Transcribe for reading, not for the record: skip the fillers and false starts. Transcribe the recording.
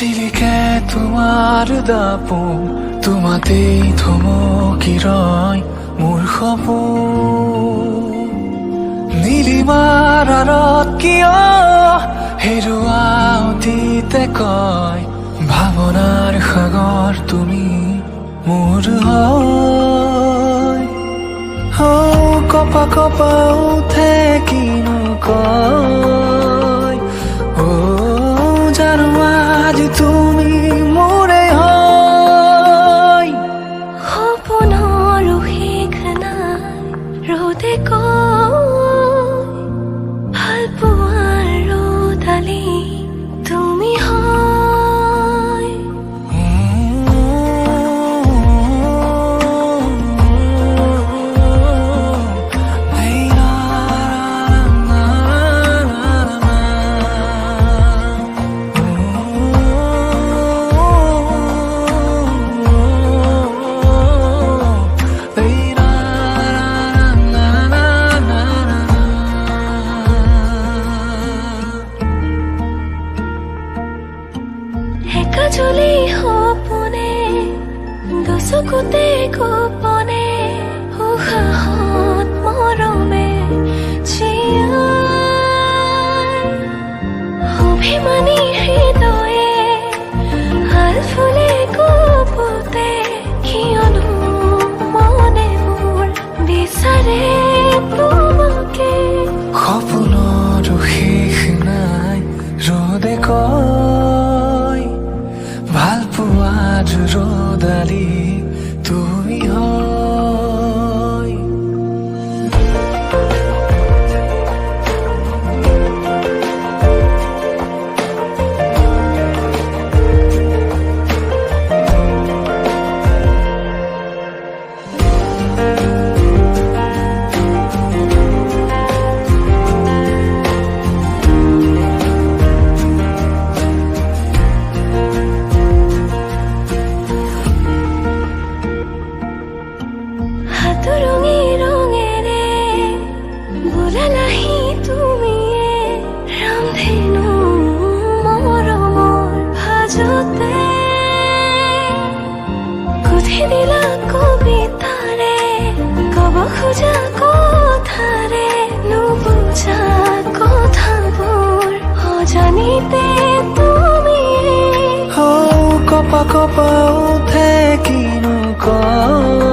জিলিকে তোমাৰ দাপোন তোমাতেই থমকি ৰয় মোৰ সপোন নীলিমাৰ আঁৰত কিয় হেৰুৱা অতীতে কয় ভাৱনাৰ সাগৰ তুমি মোৰ হয় কপা কপা উঠে কিনো কয় জানো আজি তুমি মোৰে হয় সপোনৰ শেষ নাই ৰ'দে কয় ভাল পোৱাৰ ৰ'দালি তুমি হয় একাজলি সপোনে দুচকুতে গোপনে উশাহত মৰমে জীয়াই অভিমানী হৃদয়ে হাল ফুলে কপোতে কিয়নো মনে মোৰ বিচাৰে তোমাকে সপোনৰ শেষ নাই ৰ'দে কয় ভাল পোৱাৰ ৰ'দালি তুমি হয় হাতৰঙি ৰঙেৰে বোলালাহি তুমিয়ে ৰামধেনু মৰমৰ ভাজতে গুঠি দিলা কবিতাৰে কব খোজা কথাৰে নুবুজা কথাবোৰ অজানিতে তুমি কপা কপা উঠে কিনো কয়